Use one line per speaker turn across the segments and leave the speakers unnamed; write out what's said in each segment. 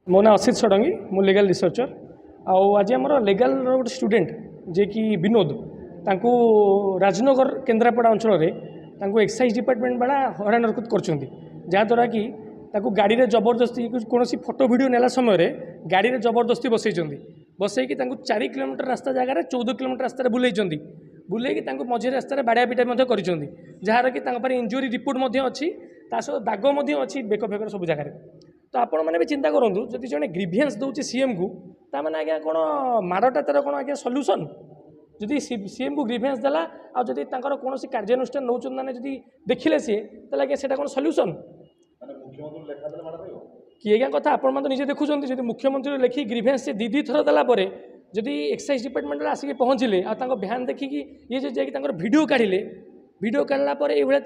मो ना असित षडंगी मु लीगल रिसर्चर आज आम लीगल गोटे स्टूडेंट जे कि विनोद तांको राजनगर केन्द्रापड़ा अंचल में एक्साइज डिपार्टमेंट वाला हराण हरकत करद्वारा कि गाड़ी में जबरदस्ती कौन फोटो वीडियो नेला समय गाड़ी में जबरदस्ती बसई 4 किलोमीटर रास्ता जगह 14 किलोमीटर रास्ता बुलाई बुलाई मझे रास्तार बाड़ा पिटा कर जार कि इंजुरी रिपोर्ट अच्छी सह दाग अच्छी बेक फेकर सब जगह तो आपण मैंने भी चिंता करूँ जदि जड़े ग्रीभियंस दूसरी सीएम को ताने आज्ञा कौन मारटा तार कौन आज्ञा सल्यूसन जदि सीएम को ग्रीभियंस देला आदि कौन कार्यानुष्ठान नौ मैंने जदि देखिले सी आज्ञा से कौन सल्यूसन कि आज्ञा कथा आपण मैंने निजे देखुं जब मुख्यमंत्री लिखी ग्रीभियंस से दी थर देलापर जदि एक्साइज डिपार्टमेंट आसिक पहुँचले भ्यान देखिकी ये जाकर भिडियो काढ़िले भिडियो काढ़ला ये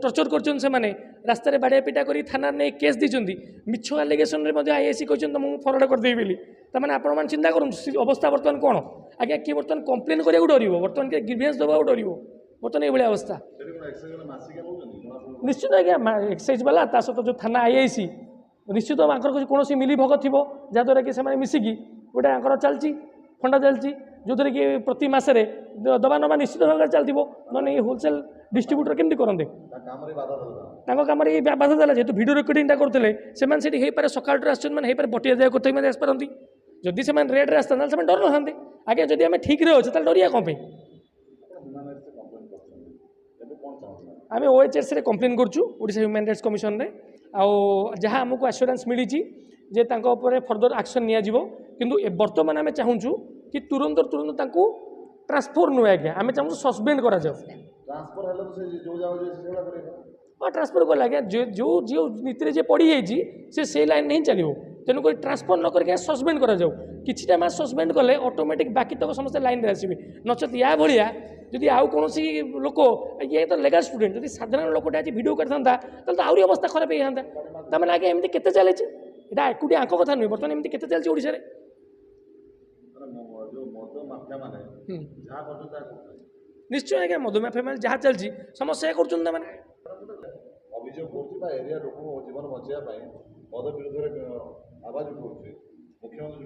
टर्चर कर रास्त बाड़िया पिटा कर थाना नहीं केस दी मिछ आलिगेसन आईआईसी कहते तुमको फरवर्ड करदेवी बोली तमें आपण चिंता करूँ अवस्था बर्तमान कौन आज्ञा किए बर्तमान कम्प्लेन करा डर बर्तमान किए ग्रीभियंस देवा डर बर्तमान ये अवस्था निश्चित आज्ञा एक्साइज वाला सहित जो थाना आईआईसी निश्चित कौन मिली भग थी जहाद्वारा कि मिसिकी गोटे चलती फंडा चलती जो थे कि प्रति मसरे दबा नवा निश्चित भाव चलती ना होलसेल डिस्ट्रीब्यूटर केमती करते कम बाधा देला जेहतु भिडियो रेकर्डिंगटा करते हैं सकाल आसमें बटिया जाए कथा आसपारती जदि से रेड्रे आसता से डर ना आगे जदि आम ठीक रहे अच्छे डरिया कौन आम ओएचआरसी कम्प्लेन करूँ ह्यूमन राइट्स कमिशन में जहाँ आमको आश्योरेंस मिली जे फर्दर एक्शन निजो कि बर्तमान आम चाहूँ कि तुरंत ट्रांसफर नुहे आज्ञा आम चाहूँ सस्पेंड करा ट्रांसफर कले आज्ञा जो जो नीति जी पड़ी जाइए से लाइन नहीं चलो तेणुक ट्रांसफर न करके सस्पेंड करा किछिटा मास सस्पेंड कले ऑटोमेटिक बाकी तक समस्त लाइन आसवे नचेत या भाया जदि आउ कौन लोक ये तो लेगाल स्टूडेंट जब साधारण लोकटा आज भिडियो करता तो आहरी अवस्था खराब होता तमें आगे एमती के चली यहाँ एकुटिया आंक कथा नुहे बर्तमान एमती के चलती ओडिशा निश्चय आज्ञा मधुमाफिया मैंने जहाँ चलती समस्या कर
जीवन बचाई मद विरोध आवाज मुख्यमंत्री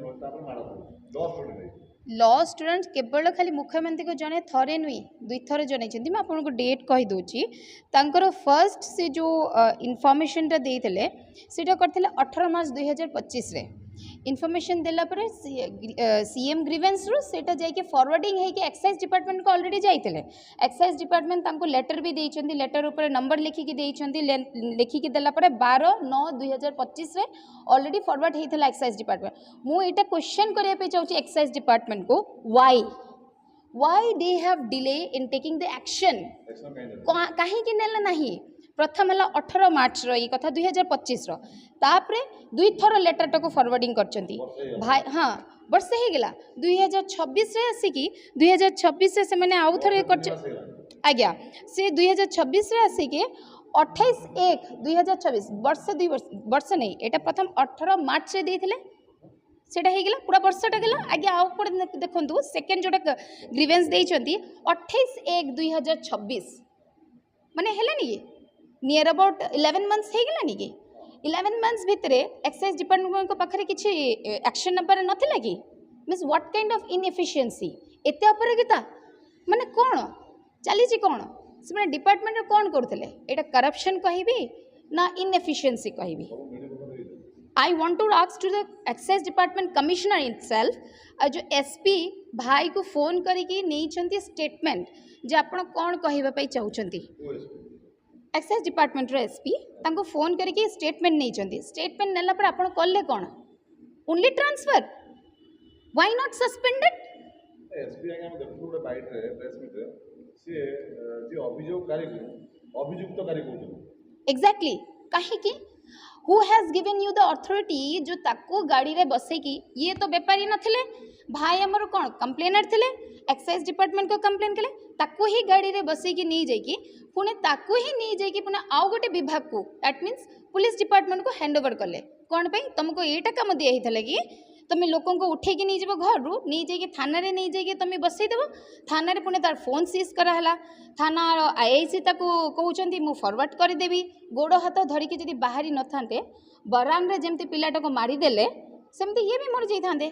लॉ स्टूडेंट्स केवल खाली मुख्यमंत्री को जने थरे नुई दुई थर जनई मैं आपको डेट कहीदे फर्स्ट से जो इनफॉरमेशन देते सीटा करते 18 मार्च 2025 रे इनफॉरमेशन देला पर सीएम ग्रीवेंस रो सेटा जाके फॉरवर्डिंग है कि एक्साइज डिपार्टमेंट को ऑलरेडी जाइते एक्साइज डिपार्टमेंट तांको लेटर भी देइछंती लेटर ऊपर नंबर लिखिकी देइछंती लिखिकी देला पर 12/9/2025 रे ऑलरेडी फॉरवर्ड हेइथला एक्साइज डिपार्टमेंट मु एटा क्वेश्चन करिया पे चाहूची एक्साइज डिपार्टमेंट को why they have delay in taking the action काहे कि नेला नहीं प्रथम है 18 मार्च री कथा 2025 तापरे दुई थर लेटर टाक फॉरवर्डिंग करचंती भाई हाँ वर्षे हो गला 2026 रे आसिकी 2026 से मैंने आउ थरे आज्ञा से 2026 रे आसिके 28/1/2026 वर्ष 2 वर्ष नहीं एटा प्रथम 18 मार्च रे देथिले सेटा हो गला पूरा वर्षटा गला आज्ञा आउ पड़े देखंतु सेकेंड जोटा ग्रीवेंस देइचंती 28/1/2026 माने हेलानी नियर अबाउट 11 मंथ्स हो गलानी कि 11 मंथ्स भितर एक्साइज डिपार्टमेंट पाखे किसी एक्शन नंबर नाला कि means what kind of inefficiency एते अपरागिता माने कौन चली कौन से डिपार्टमेंट कौन करते एटा करप्शन कहबी ना इनएफिशिएंसी कहबी I want to ask to the excise department commissioner itself जो एसपी भाई को फोन करके नहीं स्टेटमेंट जे आपण कौन कहवाई चाहते एक्साइज डिपार्टमेंट एसपी तांको फोन करके स्टेटमेंट नहीं स्टेटमेंट नेला पर आपण कल्ले कौन only transfer why not suspended
SP आगे हम देखु गोटे बाइट रे प्रेस मीट रे से जे अभियोगकारी को अभियुक्तकारी कहउछन
एग्जैक्टली काहे कि who has given you the authority जो ताको गाड़ी रे बसे की ये तो व्यापारी नथिले भाई हमर कौन कंप्लेनर थिले एक्साइज डिपार्टमेंट को कंप्लेन कले ताको ही गाड़ी रे बसे की नहीं जाइकी पुणे ताको ही नहीं जाइकी पुणे आउ गोटे विभाग को दैट मीन्स पुलिस डिपार्टमेंट को हैंड ओवर कले कौन पे तुमको एटा काम दिया ही कि तुम लोकों को उठेकी नहीं जीव घर रू नहीं जाइए थाना रे नहीं जाइए तुम बसईदेव थाना रे पुणे तार फोन सीज कराला थाना आईआईसी ताको कहउचंती मु फॉरवर्ड करदेवी गोड़ हाथ धरिकी जदि बाहरी न थांते बरांग रे जेमती पिलाटा को मारी देले सेमती ये भी मर जाइए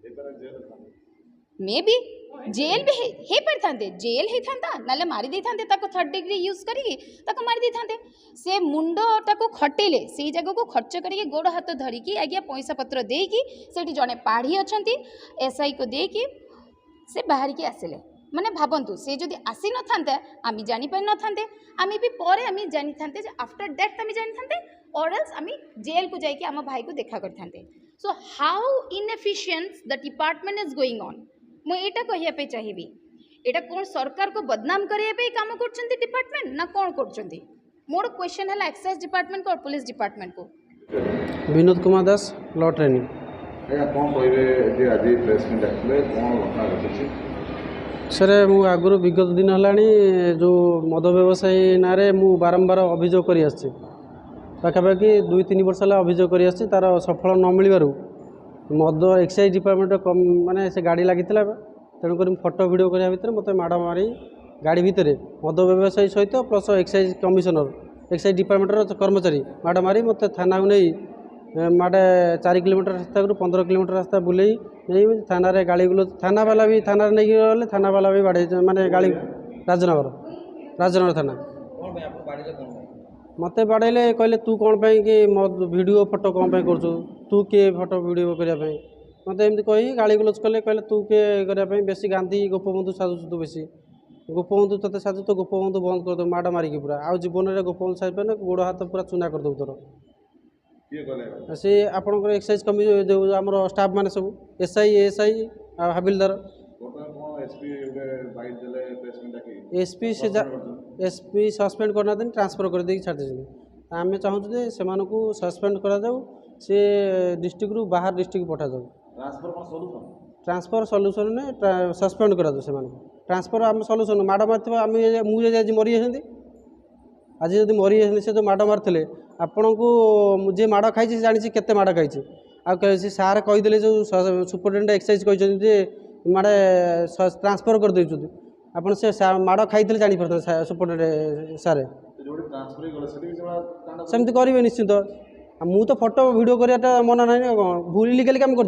ଏଇଟାରେ ଜେଲ୍ ଥାନ୍ତି।
मे बी जेल भी हे पारिथांते जेल होता ना मारी देते थर्ड डिग्री यूज करी मारी देते से मुंडटा को खटेले से जगह को खर्च करके गोड़ हाथ धरिकी आज्ञा पैसा पत्र देकी से जड़े पाढ़ी अच्छा एसआई को देकी से बाहर की आसिले माने भावतु से जदि आसी न था आम जापर न था आम भी पर आम जानी था आफ्टर दैट आम जानी था और एल्स आम जेल को जाकि आम भाई को देखा करते so how inefficient the department is going on मु एटा कहिया चाहिए एटा कौन सरकार को बदनाम करने काम कर डिपार्टमेंट ना कौन कर मोर क्वेश्चन है एक्साइज डिपार्टमेंट को और पुलिस डिपार्टमेंट को
विनोद कुमार दास लॉ ट्रेनिंग
ଆଜ୍ଞା କ'ଣ କହିବେ ଯେ ଆଜି ପ୍ରେସ୍ ମିଟ୍ ଡାକିଥିଲେ କ'ଣ ଘଟଣା ଘଟିଛି?
सर मु आगु विगत दिन है जो मद व्यवसायी ना मु बारंबार अभियोग कर पाखापाखि 2-3 वर्ष है अभियोग कर तार सफल न मिलवर मद एक्साइज डिपार्टमेंट माने से गाड़ी लगी तेणुक फटो भिड करने भितर मत माड़ मारी गाड़ी भितर मद व्यवसायी सहित प्लस एक्साइज कमिशनर एक्साइज डिपार्टमेंटर कर्मचारी माड़ मारी मत थाना को नहीं माड़े 4 किलोमीटर रास्ता 15 किलोमीटर रास्ता बुलाई नहीं थाना रे गाड़ी गुलो थाना वाला भी थाना नहीं गले थाना वाला भी बाड़े माने गाड़ी राजनगर थाना मत बाड़े कहले तू कौन कि वीडियो फोटो कौन कर तू किए फोटो वीडियो करने मत एमती कही गाड़ी गुलोच कले कहले तू किए करने बेसी गांधी गोपबंधु साजुच तू बेसी गोपबंधु ते साजु तो गोपबंधु बंद कर दो माड़ मारिकी पूरा आउ जीवन में गोपबंधु साज गोड़ हाथ पूरा चूना कर दो तोर
କିଏ କଲେ?
से आपंकर एक्साइज कमी जो आम स्टाफ मैंने सब एसआई एएसआई हाबिलदार
ବର୍ତ୍ତମାନ କ'ଣ ଏସ୍ପି ଗୋଟେ ବାଇଟ୍ ଦେଲେ ପ୍ରେସ୍ ମିଟ୍ ଡାକି
एसपी एसपी सस्पेंड करना दिन ट्रांसफर कर देकी छाड़ आम चाहूँ जे से सस्पेंड करा जाऊ से डिस्ट्रिक्ट रु बाहर डिस्ट्रिक्ट पठा जाऊ
ट्रांसफर କ'ଣ ସଲ୍ୟୁସନ୍?
ट्रांसफर सल्यूसन ने सस्पेंड करा जाऊ से ट्रांसफर आम सल्यूसन माड़ मारी आम मुझे आज मरी जाती आज जब मरी जाती से जो माड़ मारी आपण को जे माड़ खाई जानी केते माड़ खाई से सार कहीदे जो सुपरिटेडेंट एक्साइज कहते माड़े ट्रांसफर कर दे आप माड़ खाई जापर सुपरिटेडेंट सारे
ଯୋଉଠି ଟ୍ରାନ୍ସଫର ହେଇଗଲେ ସେଠି ବି ସେମାନେ କାଣ୍ଡ
सेमती करेंगे निश्चिंत मु तो फोटो भिडियो कराटा मना ना कौन भूल इलिगाली काम कर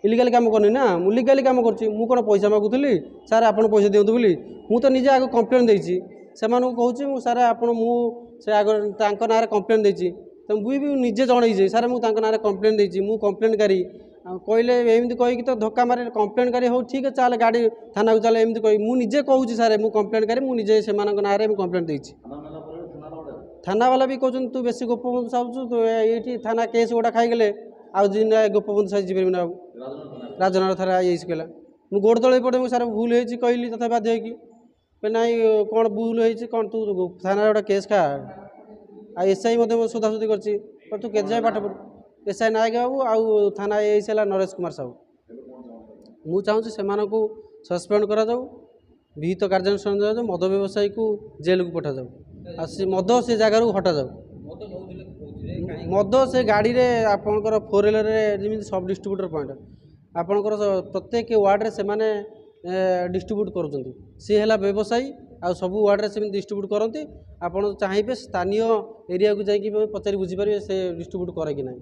इलिगाली काम करनी ना मु लिगाली काम कर कौन पैसा मागुली सार आप पैसा दिंतु बोली मु तो निजे आगे कम्प्लेन देती से कहूँ सार आप से आग ना कम्प्लेन देती तो मुझे भी निजे जन सार मुझे ना कम्प्लेन देती मु कम्प्लेनकारी कहले एमती कहीकि तो धक्का मारे कम्प्लेनकारी हो ठीक है चल गाड़ी थाना को चल एमती कही मुझे कहूँ सार मुझे कम्प्लेनकारी मुझे से ना कम्प्लेन देती
ଥାନା ନେଲା ପରେ ଥାନାର ଗୋଟେ
थाना वाला भी कहते तू बेसी गोपबंधु चाहूँ तो ये थाना केस गुड़ा खाईगले आउ दिन गोपबंधु साइज जी ना राजनगर थाना आई कहला मुझे गोड़ तले पड़े सार भूल हो कहली तथा बाध्य कि ना कौन भूल हो कौन तू थाना गोटे केस खा आ एसआई सोधासोधी कर तू के जाए पाठ पढ़ एसआई नायक बाबू आउ थाना एस है नरेश कुमार साहू मुझे चाहूँ से सस्पेंड करा जाऊ विहित कार्यानुष्ठान दिया मद व्यवसायी को जेल को पठा जाऊ आ से मद से जगार हटा जाऊ मद से गाड़ी रे आपणकर 4L जमी सब डिस्ट्रीब्यूटर पॉइंट आपणकर प्रत्येक वार्ड रे से माने डिस्ट्रीब्यूट करुँच सी है व्यवसायी आ सब वार्ड रे से डिस्ट्रीब्यूट करती आप चाहिए स्थानीय एरिया को जाकि पचारि बुझीपारे से डिस्ट्रीब्यूट करे कि ना।